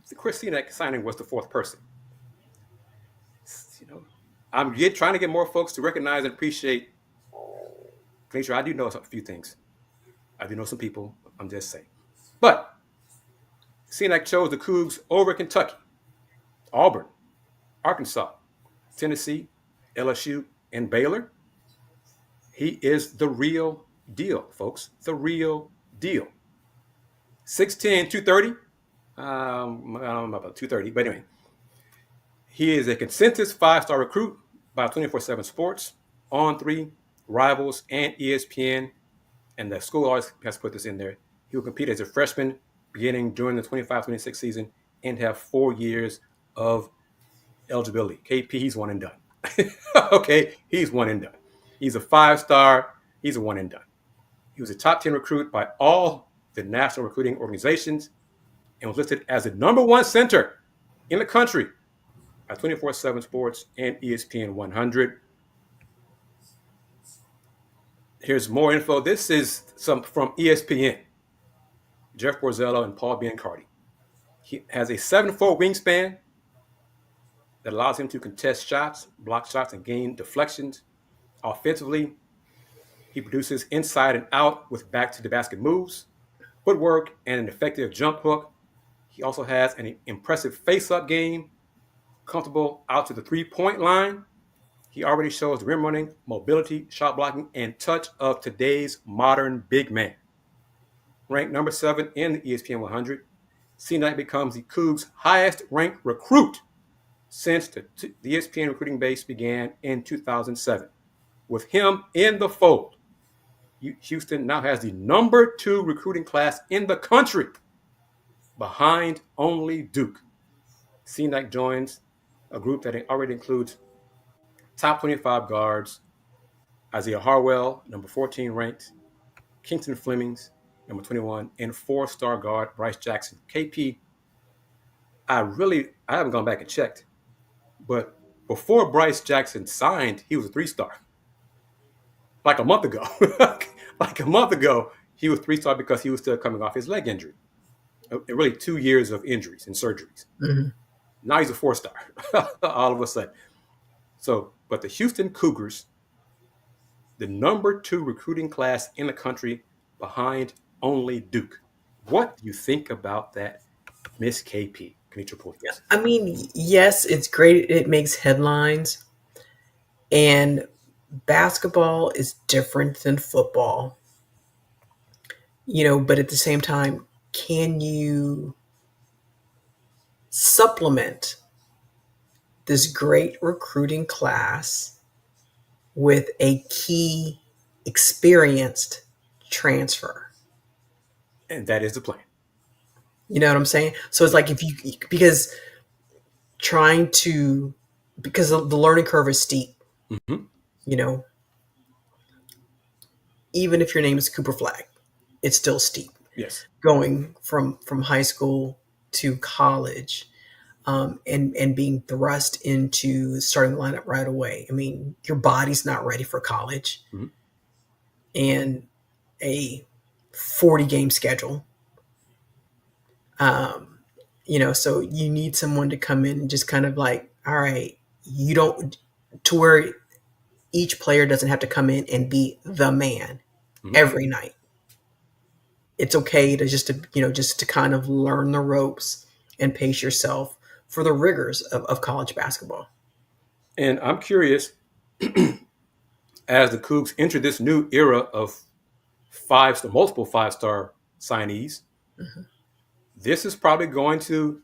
The Chris Cenac signing was the fourth person. I'm trying to get more folks to recognize and appreciate. Make sure I do know a few things. I do know some people. I'm just saying. But Cenac chose the Cougs over Kentucky, Auburn, Arkansas, Tennessee, LSU, and Baylor. He is the real deal, folks. The real deal. 6'10", 230. I don't know about 230, but anyway. He is a consensus 5-star recruit by 24/7 Sports, On3, Rivals, and ESPN. And the school always has put this in there. He will compete as a freshman beginning during the 25-26 season and have 4 years of eligibility. KP, he's one and done. Okay, he's one and done. He's a 5-star. He's a one and done. He was a top 10 recruit by all the national recruiting organizations and was listed as the #1 center in the country by 24/7 Sports and ESPN 100. Here's more info. This is some from ESPN. Jeff Borzello and Paul Biancardi. He has a 7'4" wingspan that allows him to contest shots, block shots, and gain deflections. Offensively, he produces inside and out with back-to-the-basket moves, footwork, and an effective jump hook. He also has an impressive face-up game, comfortable out to the three-point line. He already shows the rim running, mobility, shot blocking, and touch of today's modern big man. Ranked number 7 in the ESPN 100, Cenac becomes the Coogs' highest-ranked recruit since the ESPN recruiting base began in 2007. With him in the fold, Houston now has the number 2 recruiting class in the country, behind only Duke. Cenac joins a group that already includes top 25 guards, Isaiah Harwell, number 14 ranked, Kingston Flemings, number 21, and 4-star guard Bryce Jackson. KP, I haven't gone back and checked, but before Bryce Jackson signed, he was a 3-star. Like a month ago. He was 3-star because he was still coming off his leg injury. Really 2 years of injuries and surgeries. Mm-hmm. Now he's a 4-star all of a sudden. So, but the Houston Cougars, the number 2 recruiting class in the country, behind only Duke. What do you think about that, Miss KP? Yes. I mean, yes, it's great. It makes headlines. And basketball is different than football. But at the same time, can you supplement this great recruiting class with a key experienced transfer? And that is the plan. You know what I'm saying? So it's like because the learning curve is steep. Mm-hmm. Even if your name is Cooper Flagg, it's still steep. Yes. Going from high school to college, and being thrust into starting the lineup right away. I mean, your body's not ready for college, mm-hmm. and a 40-game schedule. So you need someone to come in and just kind of like, all right, to where each player doesn't have to come in and be the man mm-hmm. every night. It's okay to just to kind of learn the ropes and pace yourself for the rigors of college basketball. And I'm curious, as the Cougs enter this new era of multiple 5-star signees, mm-hmm. this is probably going to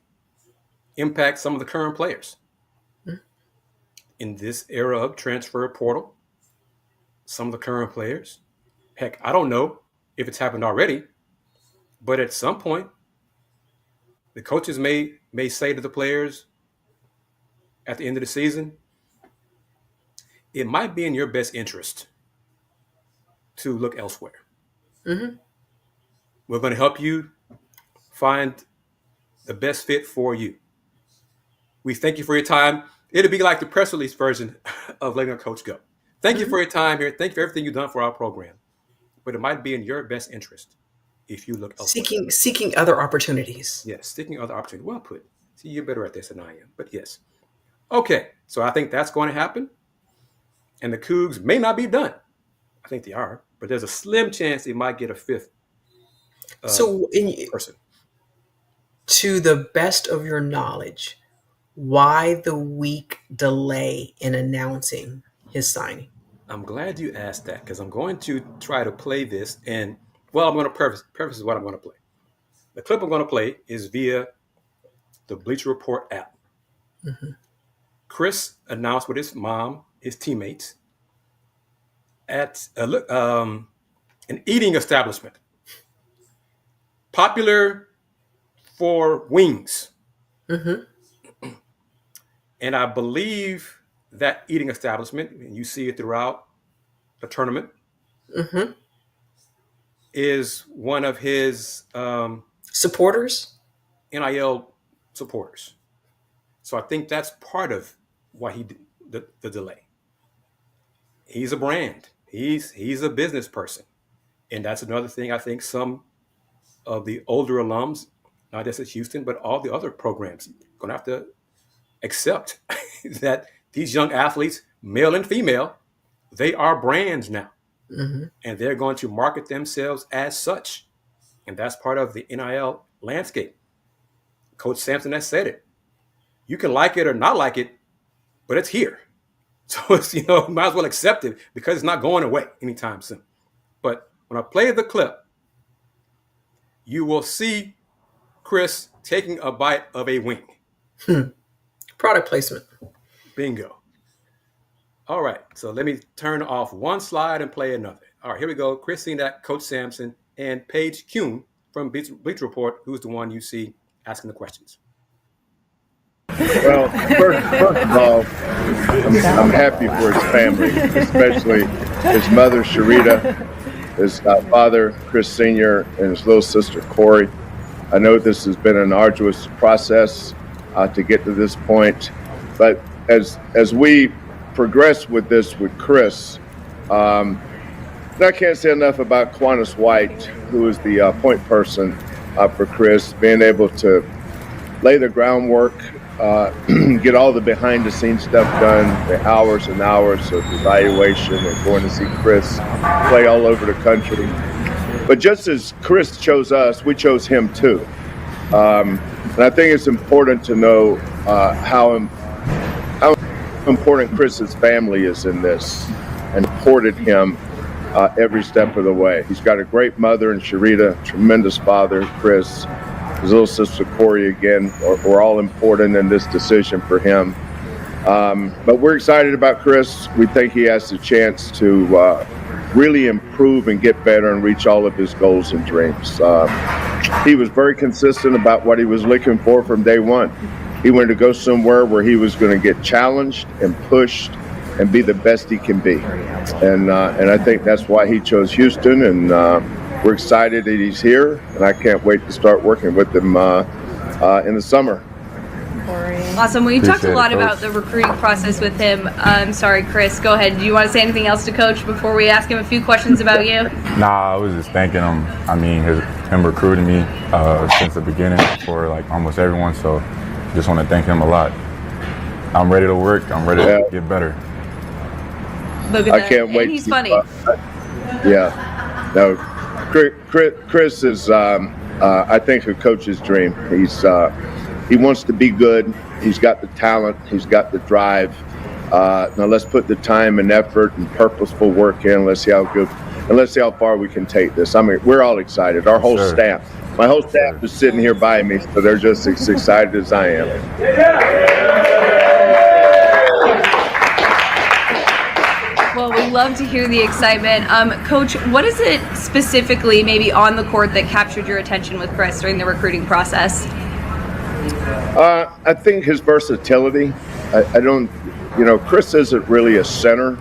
impact some of the current players. Mm-hmm. In this era of transfer portal, some of the current players, heck, I don't know if it's happened already, but at some point, the coaches may say to the players at the end of the season, it might be in your best interest to look elsewhere. Mm-hmm. We're going to help you find the best fit for you. We thank you for your time. It'll be like the press release version of letting a coach go. Thank mm-hmm. you for your time here. Thank you for everything you've done for our program. But it might be in your best interest if you look elsewhere. Seeking other opportunities. Yes, seeking other opportunities. Well put. See, you're better at this than I am. But yes. Okay, so I think that's going to happen. And the Cougs may not be done. I think they are. But there's a slim chance they might get a 5th person. To the best of your knowledge, why the week delay in announcing his signing? I'm glad you asked that because I'm going to try to play this. And, I'm going to preface what I'm going to play. The clip I'm going to play is via the Bleacher Report app. Mm-hmm. Chris announced with his mom, his teammates, at an eating establishment. Popular for wings. Mm-hmm. And I believe that eating establishment, and you see it throughout the tournament, mm-hmm. is one of his supporters? NIL supporters. So I think that's part of why he did the delay. He's a brand. He's a business person. And that's another thing I think some of the older alums, not just at Houston, but all the other programs, going to have to accept that these young athletes, male and female, they are brands now. Mm-hmm. And they're going to market themselves as such. And that's part of the NIL landscape. Coach Sampson has said it. You can like it or not like it, but it's here. So it's, might as well accept it because it's not going away anytime soon. But when I play the clip, you will see Chris taking a bite of a wing. Product placement. Bingo. All right, so let me turn off one slide and play another. All right, here we go. Chris Cenac, Coach Sampson, and Paige Kuhn from Bleacher Report, who's the one you see asking the questions. Well, first of all, I'm happy for his family, especially his mother, Sharita, his father, Chris Sr., and his little sister, Corey. I know this has been an arduous process to get to this point, but as we progress with this with Chris, I can't say enough about Quantas White, who is the point person for Chris, being able to lay the groundwork, get all the behind-the-scenes stuff done, the hours and hours of evaluation and going to see Chris play all over the country. But just as Chris chose us, we chose him too. And I think it's important to know how important Chris's family is in this and supported him every step of the way. He's got a great mother in Sharita, tremendous father, Chris. His little sister, Corey, again, were all important in this decision for him. But we're excited about Chris. We think he has the chance to really improve and get better and reach all of his goals and dreams. He was very consistent about what he was looking for from day one. He wanted to go somewhere where he was going to get challenged and pushed and be the best he can be. And I think that's why he chose Houston, and we're excited that he's here, and I can't wait to start working with him in the summer. Awesome. We talked a lot about the recruiting process with him. Sorry, Chris, go ahead. Do you want to say anything else to Coach before we ask him a few questions about you? Nah, I was just thanking him. I mean, him recruiting me since the beginning for like almost everyone, so just want to thank him a lot. I'm ready to work. I'm ready to get better. Look at I that. can't wait. And he's funny. Yeah. No, Chris is, I think, a coach's dream. He wants to be good. He's got the talent. He's got the drive. Now let's put the time and effort and purposeful work in. Let's see how good, and let's see how far we can take this. I mean, we're all excited. Our whole staff. My whole staff is sitting here by me, so they're just as excited as I am. Well, we love to hear the excitement. Coach, what is it specifically maybe on the court that captured your attention with Chris during the recruiting process? I think his versatility. I don't, Chris isn't really a center.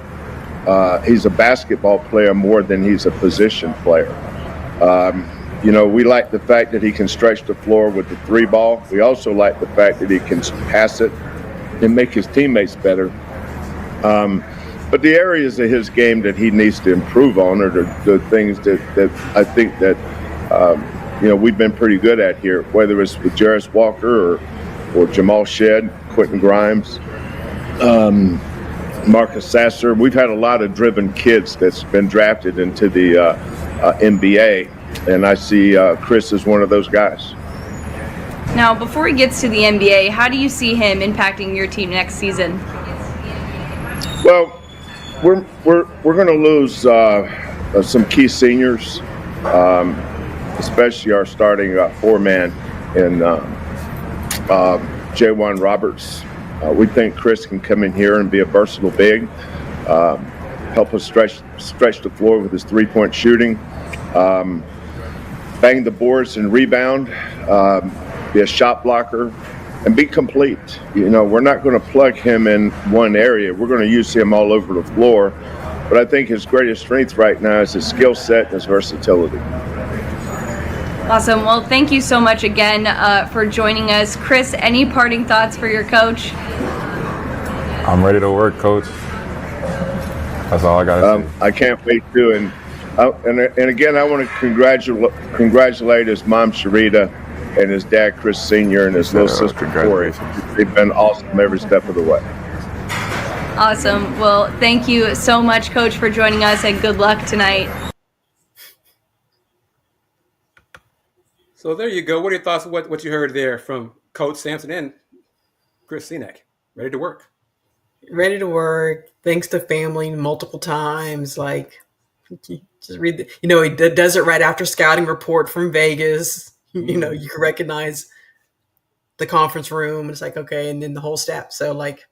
He's a basketball player more than he's a position player. We like the fact that he can stretch the floor with the three ball. We also like the fact that he can pass it and make his teammates better. But the areas of his game that he needs to improve on are the things that I think that we've been pretty good at here, whether it's with Jarris Walker or Jamal Shedd, Quentin Grimes, Marcus Sasser. We've had a lot of driven kids that's been drafted into the NBA, and I see Chris as one of those guys. Now, before he gets to the NBA, how do you see him impacting your team next season? Well, we're going to lose some key seniors, especially our starting four-man in J1 Roberts. We think Chris can come in here and be a versatile big, help us stretch the floor with his three-point shooting, bang the boards and rebound, be a shot blocker, and be complete. We're not going to plug him in one area. We're going to use him all over the floor. But I think his greatest strength right now is his skill set and his versatility. Awesome. Well, thank you so much again for joining us. Chris, any parting thoughts for your coach? I'm ready to work, Coach. That's all I got to say. I can't wait to. And again, I want to congratulate his mom, Sharita, and his dad, Chris Sr., and his little sister, Corey. They've been awesome every step of the way. Awesome. Well, thank you so much, Coach, for joining us, and good luck tonight. So there you go. What are your thoughts on what you heard there from Coach Sampson and Chris Cenac, ready to work. Ready to work. Thanks to family multiple times. Like, just read the, he does it right after scouting report from Vegas. You can recognize the conference room. It's like, okay. And then the whole staff. So like,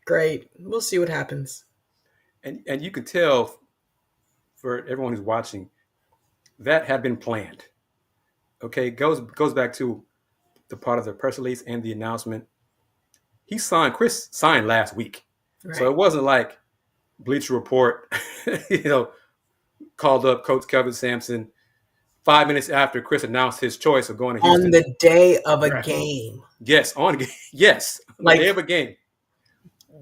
great. We'll see what happens. And you can tell for everyone who's watching, that had been planned. Okay, goes back to the part of the press release and the announcement. Chris signed last week. Right. So it wasn't like Bleacher Report, called up Coach Kelvin Sampson 5 minutes after Chris announced his choice of going to Houston. On the day of a game. Yes, on the day of a game.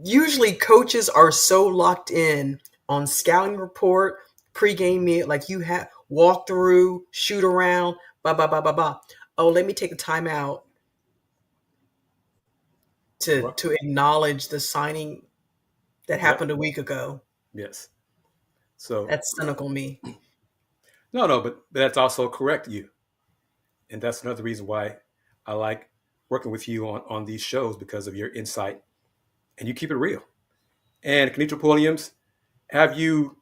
Usually coaches are so locked in on scouting report, pregame meet, like you have walk through, shoot around, blah, blah, blah, blah, blah. Oh, let me take a timeout to acknowledge the signing that happened a week ago. Yes. So that's cynical me. No, but that's also correct, you. And that's another reason why I like working with you on these shows, because of your insight, and you keep it real. And Kenitra Pulliams, have you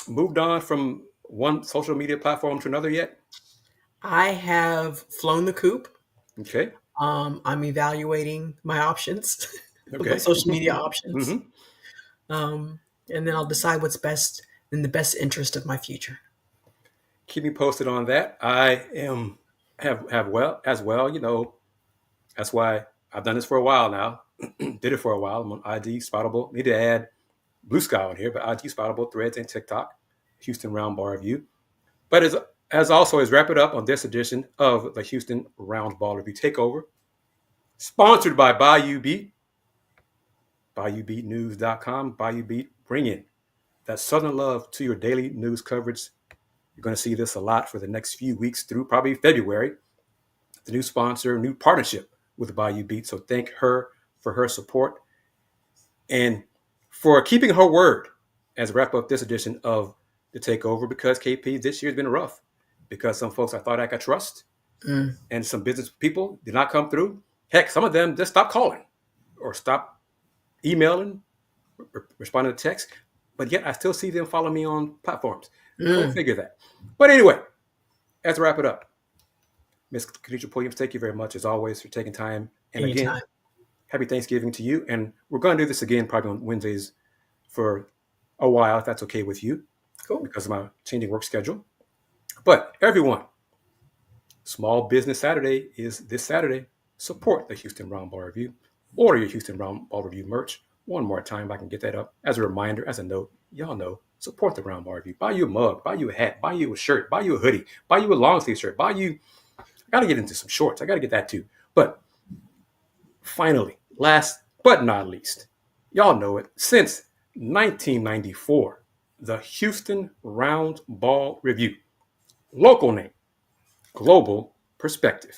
moved on from one social media platform to another yet? I have flown the coop. Okay. I'm evaluating my options, my social media options. Mm-hmm. And then I'll decide what's best in the best interest of my future. Keep me posted on that. I have well. That's why I've done this for a while now. Did it for a while. I'm on IG Spoutable. Need to add Blue Sky on here, but IG Spoutable, Threads, and TikTok. Houston Roundball Review. But as always, wrap it up on this edition of the Houston Roundball Review Takeover, sponsored by Bayou Beat, BayouBeatNews.com. Bayou Beat, bring in that Southern love to your daily news coverage. You're going to see this a lot for the next few weeks through probably February. The new sponsor, new partnership with Bayou Beat. So thank her for her support and for keeping her word as we wrap up this edition of the Takeover, because KP, this year's been rough because some folks I thought I could trust and some business people did not come through. Heck, some of them just stopped calling or stopped emailing, responding to text, but yet I still see them follow me on platforms. Go figure that. But anyway, as we wrap it up, Ms. Kenitra Pulliams, thank you very much as always for taking time. And anytime. Again, happy Thanksgiving to you. And we're going to do this again probably on Wednesdays for a while, if that's okay with you. Cool. Because of my changing work schedule. But everyone, Small Business Saturday is this Saturday. Support the Houston Roundball Review. Order your Houston Roundball Review merch. One more time, if I can get that up. As a reminder, as a note, y'all know, support the Roundball Review. Buy you a mug, buy you a hat, buy you a shirt, buy you a hoodie, buy you a long sleeve shirt, I got to get into some shorts. I got to get that too. But finally, last but not least, y'all know it, since 1994, the Houston Roundball Review. Local name, global perspective.